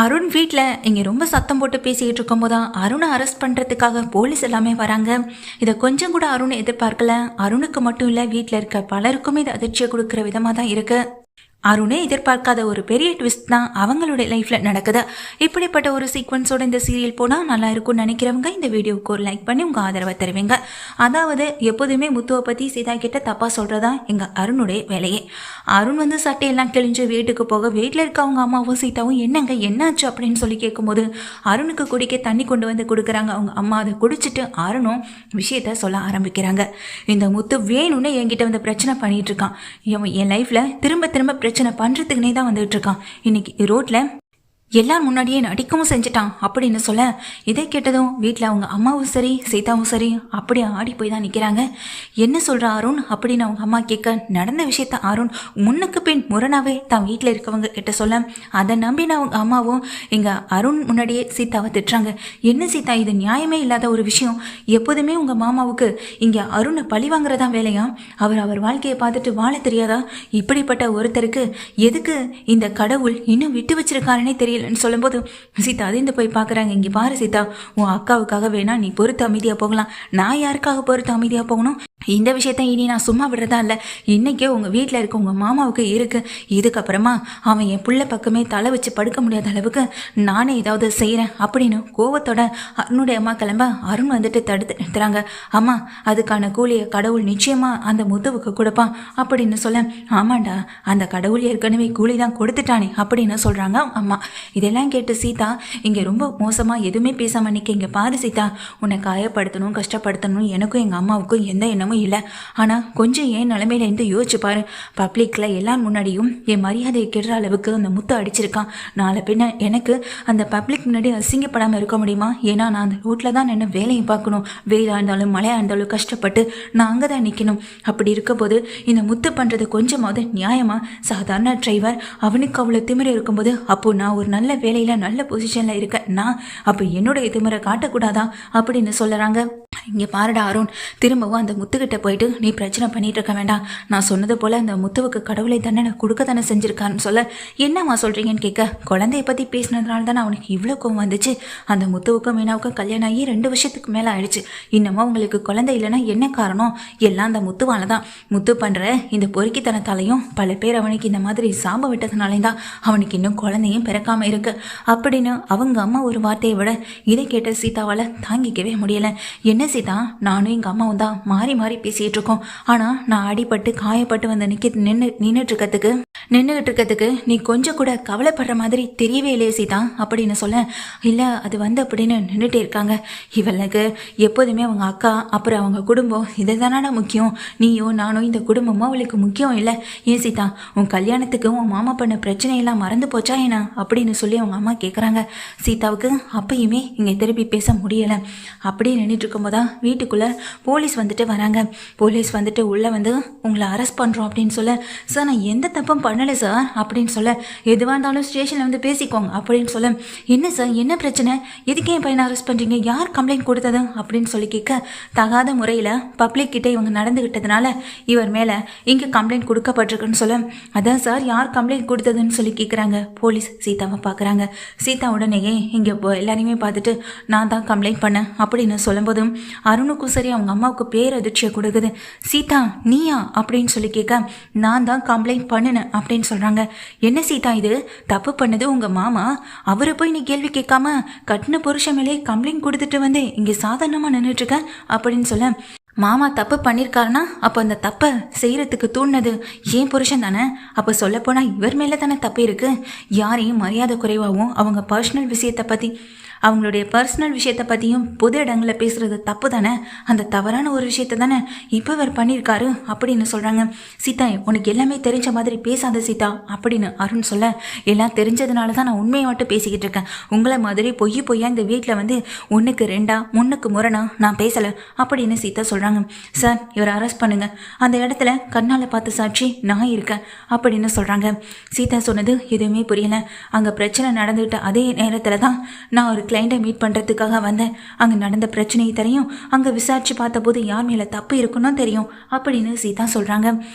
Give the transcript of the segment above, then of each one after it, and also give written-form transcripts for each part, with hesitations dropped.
அருண் வீட்டில் இங்கே ரொம்ப சத்தம் போட்டு பேசிக்கிட்டு இருக்கும்போது தான் அருணை அரெஸ்ட் பண்ணுறதுக்காக போலீஸ் எல்லாமே வராங்க. இதை கொஞ்சம் கூட அருண் எதிர்பார்க்கல. அருணுக்கு மட்டும் இல்லை, வீட்டில் இருக்க பலருக்குமே இது அதிர்ச்சியை கொடுக்குற விதமாக தான் இருக்குது. அருணே எதிர்பார்க்காத ஒரு பெரிய ட்விஸ்ட் தான் அவங்களுடைய லைஃப்பில் நடக்குது. இப்படிப்பட்ட ஒரு சீக்வன்ஸோட இந்த சீரியல் போனால் நல்லா இருக்கும்னு நினைக்கிறவங்க இந்த வீடியோவுக்கு ஒரு லைக் பண்ணி உங்கள் ஆதரவை தருவீங்க. அதாவது எப்போதுமே முத்துவை பற்றி சீதா கிட்ட தப்பாக சொல்கிறதா எங்கள் அருணுடைய வேலையே. அருண் சட்டையெல்லாம் கிழிஞ்சு வீட்டுக்கு போக வீட்டில் இருக்க அவங்க அம்மாவும் சீதாவும் என்னங்க என்னாச்சு அப்படின்னு சொல்லி கேட்கும்போது அருணுக்கு குடிக்க தண்ணி கொண்டு வந்து கொடுக்குறாங்க. அவங்க அம்மா அதை குடிச்சிட்டு அருணும் விஷயத்த சொல்ல ஆரம்பிக்கிறாங்க. இந்த முத்து வேணும்னு என்கிட்ட வந்து பிரச்சனை பண்ணிட்டு இருக்கான். என் லைஃப்பில் திரும்ப திரும்ப பிரச்சனை பண்ணுறதுக்குனே தான் வந்துட்டு இருக்கான். இன்னைக்கு ரோட்ல எல்லாரும் முன்னாடியே நடிக்கவும் செஞ்சுட்டான் அப்படின்னு சொல்ல, இதை கேட்டதும் வீட்டில் அவங்க அம்மாவும் சரி சீதாவும் சரி அப்படியே ஆடி போய் தான் நிற்கிறாங்க. என்ன சொல்கிற அருண் அப்படின்னு அவங்க அம்மா கேட்க, நடந்த விஷயத்த அருண் முன்னுக்கு பின் முரணாவே தான் வீட்டில் இருக்கவங்க கிட்ட சொல்ல, அதை நம்பின அவங்க அம்மாவும் இங்கே அருண் முன்னாடியே சீதாவை திட்டுறாங்க. என்ன சீதா, இது நியாயமே இல்லாத ஒரு விஷயம். எப்போதுமே உங்கள் மாமாவுக்கு இங்கே அருணை பழி வாங்குறதா வேலையா? அவர் வாழ்க்கையை பார்த்துட்டு வாழ தெரியாதா? இப்படிப்பட்ட ஒருத்தருக்கு எதுக்கு இந்த கடவுள் இன்னும் விட்டு வச்சிருக்காருன்னே தெரியல சொல்லும்போது சீதா அதிர்ந்து போய் பார்க்குறாங்க. இங்கே பாரு சீதா, உன் அக்காவுக்காக வேணா நீ பொறுத்து அமைதியாக போகலாம். நான் யாருக்காக பொறுத்து அமைதியாக போகணும்? இந்த விஷயத்த இனி நான் சும்மா விடுறதா இல்லை. இன்றைக்கே உங்கள் வீட்டில் இருக்க உங்கள் மாமாவுக்கு இருக்குது. இதுக்கப்புறமா அவன் என் பிள்ளை பக்கமே தலை வச்சு படுக்க முடியாத அளவுக்கு நானே ஏதாவது செய்கிறேன் அப்படின்னு கோவத்தோட அருணுடைய அம்மா கிளம்ப அருண் தடுத்து நிறுத்துறாங்க. அம்மா, அதுக்கான கூலியை கடவுள் நிச்சயமாக அந்த முத்துவுக்கு கொடுப்பான் அப்படின்னு சொல்ல, ஆமாண்டா, அந்த கடவுள் ஏற்கனவே கூலி தான் கொடுத்துட்டானே அப்படின்னு சொல்கிறாங்க அம்மா. இதெல்லாம் கேட்டு சீதா இங்கே ரொம்ப மோசமாக எதுவுமே பேசாமல் நிற்க, இங்கே பாரு சீதா, உன்னை காயப்படுத்தணும் கஷ்டப்படுத்தணும் எனக்கும் எங்கள் அம்மாவுக்கும் எந்த எண்ணமும் இல்லை. ஆனால் கொஞ்சம் ஏன் நிலைமையில இருந்து யோசிச்சு பாரு. பப்ளிக்கில் எல்லாரும் முன்னாடியும் என் மரியாதையை கெடுற அளவுக்கு அந்த முத்து அடிச்சிருக்கான். நாளை பின்ன எனக்கு அந்த பப்ளிக் முன்னாடி அசிங்கப்படாமல் இருக்க முடியுமா? ஏன்னா நான் அந்த ரோட்டில் தான் நின்று வேலையை பார்க்கணும். வெயிலாக இருந்தாலும் மழையாக இருந்தாலும் கஷ்டப்பட்டு நான் அங்கே தான் நிற்கணும். அப்படி இருக்கும்போது இந்த முத்து பண்ணுறது கொஞ்சமாவது நியாயமா? சாதாரண டிரைவர், அவனுக்கு அவ்வளோ திமிரை இருக்கும்போது அப்போ நான் ஒரு நல்ல வேலையில் நல்ல பொசிஷனில் இருக்கேன். நான் அப்போ என்னுடைய திமிரை காட்டக்கூடாதா அப்படின்னு சொல்லுறாங்க. இங்கே பாருடா அருண், திரும்பவும் அந்த முத்துக்கிட்ட போயிட்டு நீ பிரச்சனை பண்ணிட்டு இருக்க வேண்டாம். நான் சொன்னது போல் அந்த முத்துவுக்கு கடவுளை தண்டனை கொடுக்க தானே செஞ்சுருக்கான்னு சொல்ல, என்னம்மா சொல்கிறீங்கன்னு கேட்க, குழந்தைய பற்றி பேசினதுனால தானே அவனுக்கு இவ்வளோ கோவம் வந்துச்சு. அந்த முத்துவுக்கும் மீனாவுக்கும் கல்யாணம் ஆகி 2 வருஷத்துக்கு மேலே ஆயிடுச்சு. இன்னமும் உங்களுக்கு குழந்தை இல்லைன்னா என்ன காரணம்? எல்லாம் அந்த முத்துவால தான். முத்து பண்ணுற இந்த பொறுக்கித்தனத்தாலையும் பல பேர் அவனுக்கு இந்த மாதிரி சாபம் விட்டதுனாலே தான் அவனுக்கு இன்னும் குழந்தையும் பிறக்காமல் இருக்கு அப்படின்னு அவங்க அம்மா ஒரு வார்த்தையை விட இதை கேட்ட சீதாவால் தாங்கிக்கவே முடியலை. என்ன சீதா, நானும் எங்கள் அம்மாவும் தான் மாறி மாறி பேசிகிட்டு இருக்கோம். ஆனால் நான் அடிபட்டு காயப்பட்டு நின்றுட்டு இருக்கிறதுக்கு நீ கொஞ்சம் கூட கவலைப்படுற மாதிரி தெரியவே இல்லையே சீதா அப்படின்னு சொல்ல, இல்லை அது அப்படின்னு நின்றுட்டே இருக்காங்க. இவளுக்கு எப்போதுமே அவங்க அக்கா அப்புறம் அவங்க குடும்பம் இதை தானடா முக்கியம். நீயும் நானும் இந்த குடும்பமும் அவளுக்கு முக்கியம் இல்லை. ஏன் சீதா, உன் கல்யாணத்துக்கு உன் மாமா பண்ண பிரச்சனையெல்லாம் மறந்து போச்சா என்ன அப்படின்னு சொல்லி அவங்க அம்மா கேட்குறாங்க. சீதாவுக்கு அப்பயுமே இங்கே திருப்பி பேச முடியலை. அப்படியே நின்றுட்டு இருக்கும்போது தான் வீட்டுக்குள்ளே போலீஸ் வராங்க. போலீஸ் உள்ளே உங்களை அரெஸ்ட் பண்ணுறோம் அப்படின்னு சொல்ல, சார் நான் எந்த தப்பும் பண்ணலை சார் அப்படின்னு சொல்ல, எதுவாக இருந்தாலும் ஸ்டேஷனில் பேசிக்கோங்க அப்படின்னு சொல்ல, என்ன சார் என்ன பிரச்சனை, எதுக்கே என் பையனை அரெஸ்ட் பண்ணுறீங்க, யார் கம்ப்ளைண்ட் கொடுத்தது அப்படின்னு சொல்லி கேட்க, தகாத முறையில் பப்ளிக் கிட்டே இவங்க நடந்துக்கிட்டதுனால இவர் மேலே இங்கே கம்ப்ளைண்ட் கொடுக்கப்பட்டிருக்குன்னு சொல்ல, அதான் சார் யார் கம்ப்ளைண்ட் கொடுத்ததுன்னு சொல்லி கேட்குறாங்க. போலீஸ் சீதாவை பார்க்குறாங்க. சீதா உடனேயே இங்கே எல்லாரையுமே பார்த்துட்டு நான் தான் கம்ப்ளைண்ட் பண்ணேன் அப்படின்னு சொல்லும்போதும் அருணுக்கும் சரி அவங்க அம்மாவுக்கு பேரதிர்ச்சியை கொடுக்குது. சீதா நீயா அப்படின்னு சொல்லி கேட்க, நான் தான் கம்ப்ளைண்ட் பண்ணினேன் அப்படின்னு சொல்கிறாங்க. என்ன சீதா, இது தப்பு பண்ணது உங்கள் மாமா, அவரை போய் நீ கேள்வி கேட்காம கட்டின புருஷன் மேலே கம்ப்ளைண்ட் கொடுத்துட்டு இங்கே சாதாரணமாக நின்றுட்டுருக்க அப்படின்னு சொல்ல, மாமா தப்பு பண்ணியிருக்காருன்னா அப்போ அந்த தப்பை செய்கிறதுக்கு தூண்டினது ஏன் புருஷன் தானே. அப்போ சொல்லப்போனால் இவர் மேலே தானே தப்பு இருக்குது. யாரையும் மரியாதை குறைவாகவும் அவங்க பர்சனல் விஷயத்தை பற்றியும் பொது இடங்களில் பேசுகிறது தப்பு தானே. அந்த தவறான ஒரு விஷயத்தை தானே இப்போ இவர் பண்ணியிருக்காரு அப்படின்னு சொல்கிறாங்க. சீதா, உனக்கு எல்லாமே தெரிஞ்ச மாதிரி பேசாத சீதா அப்படின்னு அருண் சொல்ல, எல்லாம் தெரிஞ்சதுனால தான் நான் உண்மையை மட்டும் பேசிக்கிட்டு இருக்கேன். உங்களை மாதிரி பொய்யா இந்த வீட்டில் 1க்கு 2 3க்கு முரணா நான் பேசலை அப்படின்னு சீதா சொல்கிறாங்க. சார் இவரை அரெஸ்ட் பண்ணுங்க, அந்த இடத்துல கண்ணால் பார்த்த சாட்சி நான் இருக்கேன் அப்படின்னு சொல்கிறாங்க. சீதா சொன்னது எதுவுமே புரியலை. அங்கே பிரச்சனை நடந்துகிட்ட அதே நேரத்தில் தான் நான் ஒரு கிளைண்ட்டை மீட் பண்ணுறதுக்காக வந்தேன். அங்கே நடந்த பிரச்சனையை தெரியும், அங்கே விசாரித்து பார்த்தபோது யார் மேலே தப்பு இருக்குன்னு தெரியும் அப்படின்னு சீதா சொல்கிறாங்க.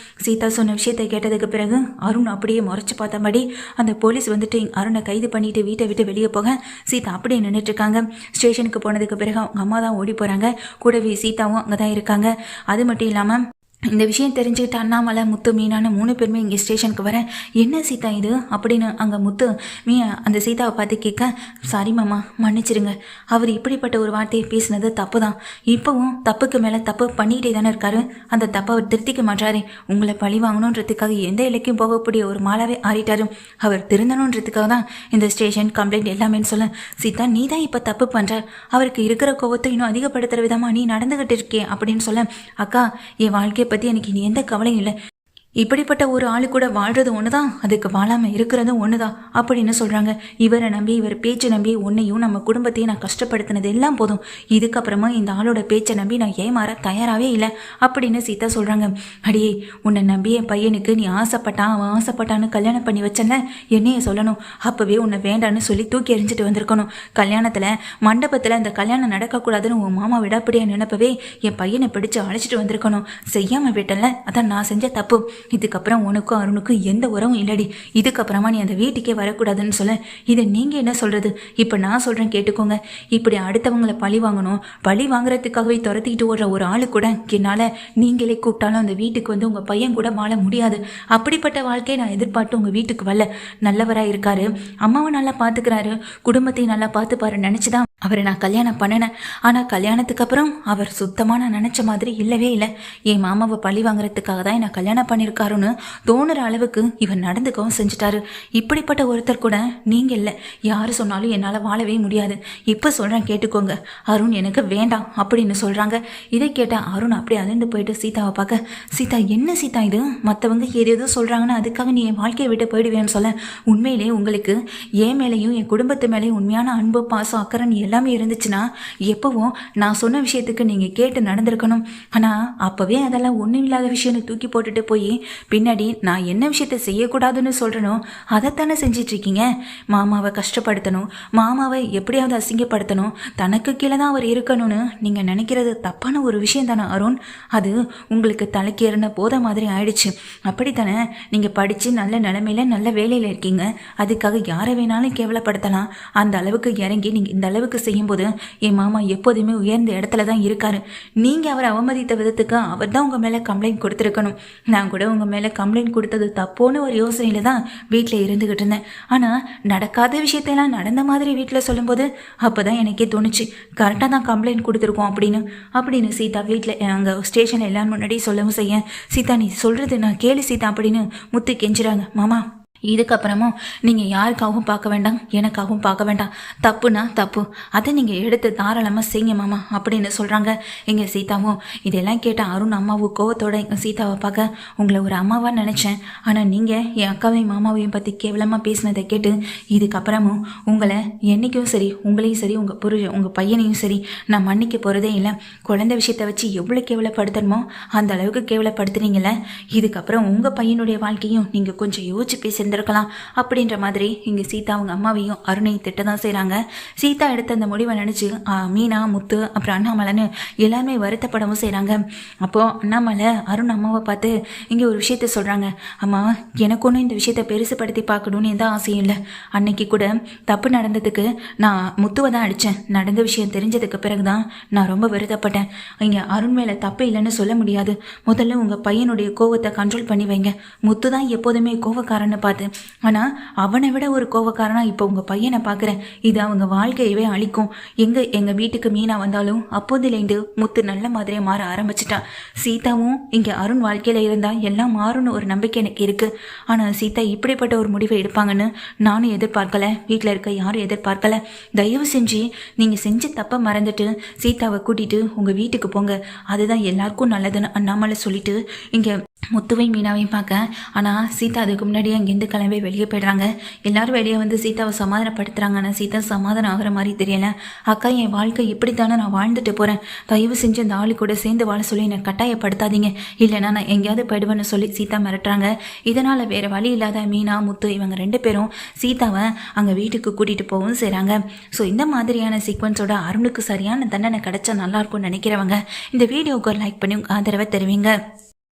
சீதா சொன்ன விஷயத்தை கேட்டதுக்கு பிறகு அருண் அப்படியே முறைச்சி பார்த்தபடி அந்த போலீஸ் வந்துட்டு அருணை கைது பண்ணிட்டு வீட்டை விட்டு வெளியே போக சீதா அப்படியே நின்றுட்டு இருக்காங்க. ஸ்டேஷனுக்கு போனதுக்கு பிறகு அவங்க அம்மா தான் ஓடி போகிறாங்க. கூடவே சீதாவும் அங்கே தான் இருக்காங்க. அது மட்டும் இல்லாமல் இந்த விஷயம் தெரிஞ்சுக்கிட்டு அண்ணாமலை, முத்து, மீனான 3 பேருமே இங்கே ஸ்டேஷனுக்கு வர, என்ன சீதா இது அப்படின்னு அங்கே முத்து அந்த சீதாவை பார்த்து கேட்க, சாரி மாமா, மன்னிச்சிருங்க, அவர் இப்படிப்பட்ட ஒரு வார்த்தையை பேசினது தப்பு தான். இப்போவும் தப்புக்கு மேலே தப்பு பண்ணிக்கிட்டே தானே இருக்காரு. அந்த தப்பை அவர் திருத்திக்க மாட்டாரு. உங்களை பழி வாங்கணுன்றதுக்காக எந்த இலக்கையும் போகக்கூடிய ஒரு மாலாவே ஆறிட்டாரு. அவர் திருந்தணுன்றதுக்காக தான் இந்த ஸ்டேஷன் கம்ப்ளைண்ட் எல்லாமேன்னு சொல்ல, சீதா நீ தான் இப்போ தப்பு பண்ணுற, அவருக்கு இருக்கிற கோவத்தை இன்னும் அதிகப்படுத்துகிற விதமாக நீ நடந்துக்கிட்டு இருக்கே அப்படின்னு சொல்ல, அக்கா என் வாழ்க்கையை பற்றி எனக்கு இனி எந்த கவலையும் இல்லை. இப்படிப்பட்ட ஒரு ஆளு கூட வாழ்றது ஒண்ணுதான், அதுக்கு வாழாம இருக்கிறதும் ஒண்ணுதான் அப்படின்னு சொல்றாங்க. இவரை நம்பி, இவர் பேச்சை நம்பி உன்னையும் நம்ம குடும்பத்தையும் நான் கஷ்டப்படுத்தினது எல்லாம் போதும். இதுக்கப்புறமா இந்த ஆளோட பேச்சை நம்பி நான் ஏமாற தயாராகவே இல்லை அப்படின்னு சீதா சொல்றாங்க. அடியே, உன்னை நம்பி என் பையனுக்கு நீ ஆசைப்பட்டான், அவன் ஆசைப்பட்டான்னு கல்யாணம் பண்ணி வச்சல, என்னைய சொல்லணும். அப்பவே உன்னை வேண்டான்னு சொல்லி தூக்கி எறிஞ்சிட்டு வந்திருக்கணும். கல்யாணத்துல மண்டபத்துல இந்த கல்யாணம் நடக்கக்கூடாதுன்னு உன் மாமா விடாப்படியா நினைப்பவே என் பையனை பிடிச்சு அழைச்சிட்டு வந்திருக்கணும். செய்யாம விட்டல, அதான் நான் செஞ்ச தப்பு. இதுக்கப்புறம் உனக்கும் அருணுக்கும் எந்த உறவும் இல்லடி. இதுக்கப்புறமா நீ அந்த வீட்டுக்கே வரக்கூடாதுன்னு சொல்ல, இதை நீங்கள் என்ன சொல்கிறது? இப்போ நான் சொல்கிறேன் கேட்டுக்கோங்க. இப்படி அடுத்தவங்களை பழி வாங்கணும், பழி வாங்குறதுக்காகவே துரத்திக்கிட்டு ஓடுற ஒரு ஆளு கூட என்னால் நீங்களே கூப்பிட்டாலும் அந்த வீட்டுக்கு வந்து உங்கள் பையன் கூட வாழ முடியாது. அப்படிப்பட்ட வாழ்க்கையை நான் எதிர்பார்த்து உங்கள் வீட்டுக்கு வரல. நல்லவராக இருக்காரு, அம்மாவை நல்லா பார்த்துக்கிறாரு, குடும்பத்தையும் நல்லா பார்த்துப்பாரு நினச்சி தான் அவரை நான் கல்யாணம் பண்ணினேன். ஆனால் கல்யாணத்துக்கு அப்புறம் அவர் சுத்தமாக நான் நினச்ச மாதிரி இல்லவே இல்லை. என் மாமாவை பழி வாங்குறதுக்காக தான் நான் கல்யாணம் பண்ணியிருக்காருன்னு தோணுற அளவுக்கு இவர் நடந்துக்கவும் செஞ்சுட்டாரு. இப்படிப்பட்ட ஒருத்தர் கூட நீங்கள் இல்லை. யார் சொன்னாலும் என்னால் வாழவே முடியாது. இப்போ சொல்கிறேன் கேட்டுக்கோங்க, அருண் எனக்கு வேண்டாம் அப்படின்னு சொல்கிறாங்க. இதை கேட்டால் அருண் அப்படியே அதிர்ந்து போயிட்டு சீதாவை பார்க்க, சீதா என்ன சீதா இது, மற்றவங்க ஏதேதோ சொல்கிறாங்கன்னா அதுக்காக நீ என் வாழ்க்கையை விட்டு போயிடுவேன்னு சொல்ல, உண்மையிலே உங்களுக்கு என் மேலேயும் என் குடும்பத்து மேலேயும் உண்மையான அன்பு, பாசம், அக்கறை எல்லாமே இருந்துச்சுன்னா எப்பவும் நான் சொன்ன விஷயத்துக்கு நீங்கள் கேட்டு நடந்திருக்கணும். ஆனால் அப்போவே அதெல்லாம் ஒன்றும் இல்லாத விஷயம்னு தூக்கி போட்டுட்டு போய் பின்னாடி நான் என்ன விஷயத்த செய்யக்கூடாதுன்னு சொல்கிறனோ அதைத்தானே செஞ்சிட்ருக்கீங்க. மாமாவை கஷ்டப்படுத்தணும், மாமாவை எப்படியாவது அசிங்கப்படுத்தணும், தனக்கு கீழே தான் அவர் இருக்கணும்னு நீங்கள் நினைக்கிறது தப்பான ஒரு விஷயம் தானே அருண். அது உங்களுக்கு தலைக்கேறின போத மாதிரி ஆயிடுச்சு. அப்படித்தானே நீங்கள் படித்து நல்ல நிலைமையில நல்ல வேலையில் இருக்கீங்க. அதுக்காக யாரை வேணாலும் கேவலப்படுத்தலாம். அந்த அளவுக்கு இறங்கி நீங்கள் இந்த அளவுக்கு செய்யும்போது என் மாமா எப்போதுமே உயர்ந்த இடத்துல தான் இருக்காரு. நீங்கள் அவரை அவமதித்த விதத்துக்கு அவர் தான் உங்கள் மேலே கம்ப்ளைண்ட் கொடுத்துருக்கணும். நான் கூட உங்கள் மேலே கம்ப்ளைண்ட் கொடுத்தது தப்போன்னு ஒரு யோசனையில தான் வீட்டில் இருந்துகிட்டு இருந்தேன். ஆனால் நடக்காத விஷயத்தையெல்லாம் நடந்த மாதிரி வீட்டில் சொல்லும்போது அப்போ தான் எனக்கே தோணுச்சு, கரெக்டாக தான் கம்ப்ளைண்ட் கொடுத்துருக்கோம் அப்படின்னு சீதா வீட்டில் அங்கே ஸ்டேஷனில் எல்லாரும் முன்னாடி சொல்லவும் செய்ய, சீதா நீ சொல்கிறது நான் கேளு சீதா அப்படின்னு முத்து கெஞ்சுறாங்க. மாமா, இதுக்கப்புறமும் நீங்கள் யாருக்காகவும் பார்க்க வேண்டாம், எனக்காகவும் பார்க்க வேண்டாம். தப்புனா தப்பு, அதை நீங்கள் எடுத்து தாராளமாக செய்யுங்க மாமா அப்படின்னு சொல்கிறாங்க. எங்கள் சீதாவும் இதெல்லாம் கேட்டால் அருண் அம்மாவும் கோவத்தோட எங்கள் சீதாவை பார்க்க, உங்களை ஒரு அம்மாவாக நினச்சேன், ஆனால் நீங்கள் என் அக்காவையும் மாமாவையும் பற்றி கேவலமாக பேசினதை கேட்டு இதுக்கப்புறமும் உங்களை என்றைக்கும் சரி, உங்களையும் சரி, உங்கள் பையனையும் சரி நான் மன்னிக்க போகிறதே இல்லை. குழந்தை விஷயத்தை வச்சு எவ்வளோ கேவலப்படுத்தணுமோ அந்த அளவுக்கு கேவலப்படுத்துறீங்களே. இதுக்கப்புறம் உங்கள் பையனுடைய வாழ்க்கையும் நீங்கள் கொஞ்சம் யோசிச்சு பேசியிருந்திருக்கலாம் அப்படின்ற மாதிரி இங்கே சீதா அவங்க அம்மாவையும் அருணையும் திட்ட தான் செய்கிறாங்க. சீதா எடுத்த அந்த முடிவை நினச்சி மீனா, முத்து, அப்புறம் அண்ணாமலைன்னு எல்லாருமே வருத்தப்படவும் செய்கிறாங்க. அப்போது அண்ணாமலை அருண் அம்மாவை பார்த்து இங்கே ஒரு விஷயத்த சொல்கிறாங்க. அம்மா, எனக்கு ஒன்றும் இந்த விஷயத்தை பெருசுப்படுத்தி பார்க்கணுன்னு எந்த ஆசையும் இல்லை. அன்னைக்கு கூட தப்பு நடந்ததுக்கு நான் முத்துவை தான் அடித்தேன். நடந்த விஷயம் தெரிஞ்சதுக்கு பிறகு தான் நான் ரொம்ப வருத்தப்பட்டேன். இங்கே அருண் மேலே தப்பு இல்லைன்னு சொல்ல முடியாது. முதல்ல உங்கள் பையனுடைய கோவத்தை கண்ட்ரோல் பண்ணி வைங்க. முத்து தான் எப்போதுமே கோவக்காரன்னு பார்த்து, ஆனால் அவனை விட ஒரு கோவக்காரனா இப்போ உங்கள் பையனை பார்க்குறேன். இது அவங்க வாழ்க்கையவே அழிக்கும். எங்கள் வீட்டுக்கு மீனா வந்தாலும் அப்போதிலேருந்து முத்து நல்ல மாதிரியே மாற ஆரம்பிச்சிட்டான். சீதாவும் இங்கே அருண் வாழ்க்கையில் இருந்தால் எல்லாம் மாறும்னு ஒரு நம்பிக்கை எனக்கு இருக்குது. ஆனால் சீதா இப்படிப்பட்ட ஒரு முடிவை எடுப்பாங்கன்னு நானும் எதிர்பார்க்கல, வீட்டில் இருக்க யாரும் எதிர்பார்க்கல. தயவு செஞ்சு நீங்கள் செஞ்ச தப்பை மறந்துட்டு சீதாவை கூட்டிகிட்டு உங்கள் வீட்டுக்கு போங்க, அதுதான் எல்லாருக்கும் நல்லதுன்னு அண்ணாமலை சொல்லிட்டு இங்கே முத்துவையும் மீனாவையும் பார்க்க. ஆனால் சீதா அதுக்கு முன்னாடி அங்கேருந்து கிளம்பி வெளியே போயிடுறாங்க. எல்லாரும் வெளியே வந்து சீதாவை சமாதானப்படுத்துகிறாங்க. ஆனால் சீதா சமாதானம் ஆகிற மாதிரி தெரியல. அக்கா, என் வாழ்க்கை இப்படி தானே நான் வாழ்ந்துட்டு போகிறேன். தயவு செஞ்சு அந்த ஆளு கூட சேர்ந்து வாழ சொல்லி என்னை கட்டாயப்படுத்தாதீங்க, இல்லைன்னா நான் எங்கேயாவது போயிடுவேன்னு சொல்லி சீதா மிரட்டுறாங்க. இதனால் வேறு வழி இல்லாத மீனா முத்து இவங்க 2 பேரும் சீதாவை அங்கே வீட்டுக்கு கூட்டிகிட்டு போகவும் செய்கிறாங்க. ஸோ இந்த மாதிரியான சீக்வன்ஸோட அருணுக்கு சரியான தண்டனை கிடைச்சா நல்லாயிருக்கும்னு நினைக்கிறவங்க இந்த வீடியோவுக்கு ஒரு லைக் பண்ணி ஆதரவை தெரிவிங்க.